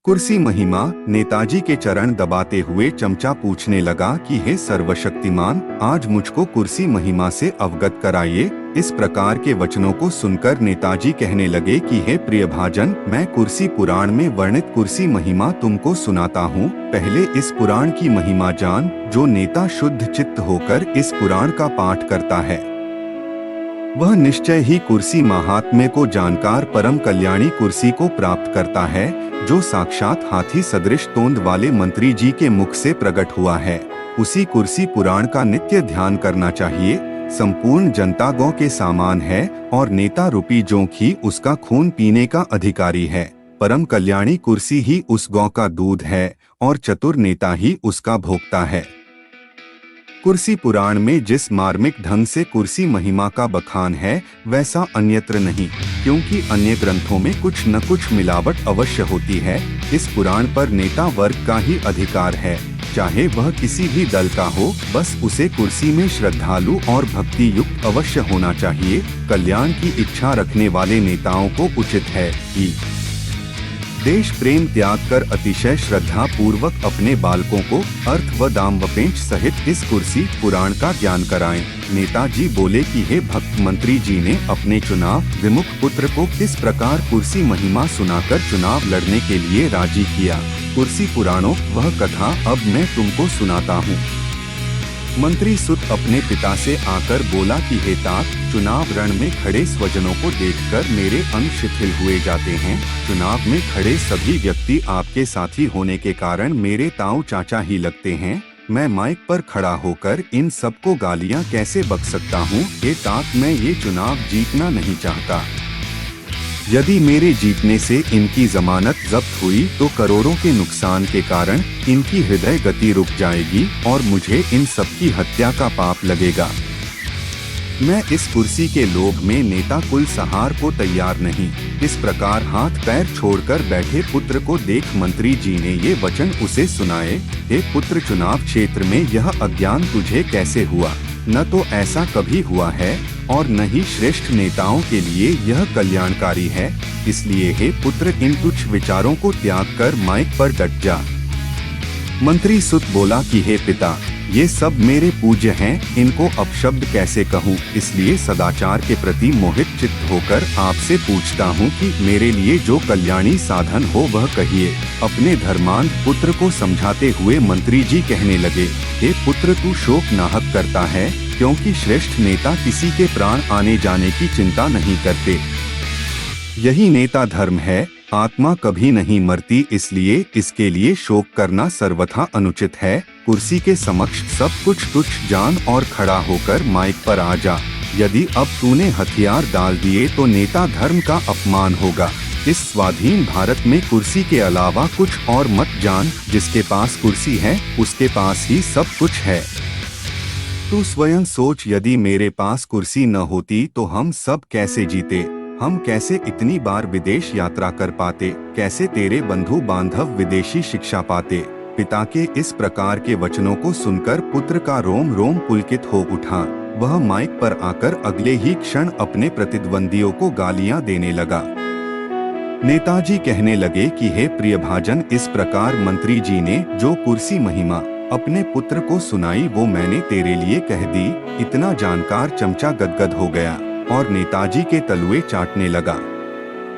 कुर्सी महिमा। नेताजी के चरण दबाते हुए चमचा पूछने लगा कि हे सर्वशक्तिमान, आज मुझको कुर्सी महिमा से अवगत कराइए। इस प्रकार के वचनों को सुनकर नेताजी कहने लगे कि हे प्रियभाजन, मैं कुर्सी पुराण में वर्णित कुर्सी महिमा तुमको सुनाता हूँ। पहले इस पुराण की महिमा जान। जो नेता शुद्ध चित्त होकर इस पुराण का पाठ करता है, वह निश्चय ही कुर्सी महात्म्य को जानकार परम कल्याणी कुर्सी को प्राप्त करता है, जो साक्षात हाथी सदृश तोंद वाले मंत्री जी के मुख से प्रकट हुआ है। उसी कुर्सी पुराण का नित्य ध्यान करना चाहिए। संपूर्ण जनता गौ के सामान है और नेता रूपी जोंक ही उसका खून पीने का अधिकारी है। परम कल्याणी कुर्सी ही उस गौ का दूध है और चतुर नेता ही उसका भोक्ता है। कुर्सी पुराण में जिस मार्मिक ढंग से कुर्सी महिमा का बखान है, वैसा अन्यत्र नहीं, क्योंकि अन्य ग्रंथों में कुछ न कुछ मिलावट अवश्य होती है। इस पुराण पर नेता वर्ग का ही अधिकार है, चाहे वह किसी भी दल का हो, बस उसे कुर्सी में श्रद्धालु और भक्ति युक्त अवश्य होना चाहिए। कल्याण की इच्छा रखने वाले नेताओं को उचित है कि देश प्रेम त्याग कर अतिशय श्रद्धा पूर्वक अपने बालकों को अर्थ व दाम व पेंच सहित इस कुर्सी पुराण का ज्ञान कराएं। नेताजी बोले कि हे भक्त, मंत्री जी ने अपने चुनाव विमुख पुत्र को किस प्रकार कुर्सी महिमा सुनाकर चुनाव लड़ने के लिए राजी किया। कुर्सी पुराणों वह कथा अब मैं तुमको सुनाता हूँ। मंत्री सुत अपने पिता से आकर बोला कि हे तात, चुनाव रण में खड़े स्वजनों को देखकर मेरे अंग शिथिल हुए जाते हैं। चुनाव में खड़े सभी व्यक्ति आपके साथी होने के कारण मेरे ताऊ चाचा ही लगते हैं। मैं माइक पर खड़ा होकर इन सबको गालियां कैसे बक सकता हूँ। हे तात, मैं ये चुनाव जीतना नहीं चाहता। यदि मेरे जीतने से इनकी जमानत जब्त हुई तो करोड़ों के नुकसान के कारण इनकी हृदय गति रुक जाएगी और मुझे इन सबकी हत्या का पाप लगेगा। मैं इस कुर्सी के लोभ में नेता कुल सहार को तैयार नहीं। इस प्रकार हाथ पैर छोड़कर बैठे पुत्र को देख मंत्री जी ने ये वचन उसे सुनाए। हे पुत्र, चुनाव क्षेत्र में यह अज्ञान तुझे कैसे हुआ? न तो ऐसा कभी हुआ है और न ही श्रेष्ठ नेताओं के लिए यह कल्याणकारी है। इसलिए हे पुत्र, इन तुच्छ विचारों को त्याग कर माइक पर डट जा। मंत्री सुत बोला कि हे पिता, ये सब मेरे पूज्य हैं, इनको अपशब्द कैसे कहूँ। इसलिए सदाचार के प्रति मोहित चित्त होकर आपसे पूछता हूँ कि मेरे लिए जो कल्याणी साधन हो वह कहिए। अपने धर्मांध पुत्र को समझाते हुए मंत्री जी कहने लगे, हे पुत्र, तू शोक नाहक करता है, क्योंकि श्रेष्ठ नेता किसी के प्राण आने जाने की चिंता नहीं करते। यही नेता धर्म है। आत्मा कभी नहीं मरती, इसलिए इसके लिए शोक करना सर्वथा अनुचित है। कुर्सी के समक्ष सब कुछ तुच्छ जान और खड़ा होकर माइक पर आ जा। यदि अब तूने हथियार डाल दिए तो नेता धर्म का अपमान होगा। इस स्वाधीन भारत में कुर्सी के अलावा कुछ और मत जान। जिसके पास कुर्सी है उसके पास ही सब कुछ है। तू स्वयं सोच, यदि मेरे पास कुर्सी न होती तो हम सब कैसे जीते? हम कैसे इतनी बार विदेश यात्रा कर पाते? कैसे तेरे बंधु बांधव विदेशी शिक्षा पाते? पिता के इस प्रकार के वचनों को सुनकर पुत्र का रोम रोम पुलकित हो उठा। वह माइक पर आकर अगले ही क्षण अपने प्रतिद्वंदियों को गालियां देने लगा। नेताजी कहने लगे कि हे प्रियभाजन, इस प्रकार मंत्री जी ने जो कुर्सी महिमा अपने पुत्र को सुनाई वो मैंने तेरे लिए कह दी। इतना जानकार चमचा गदगद हो गया और नेताजी के तलुए चाटने लगा।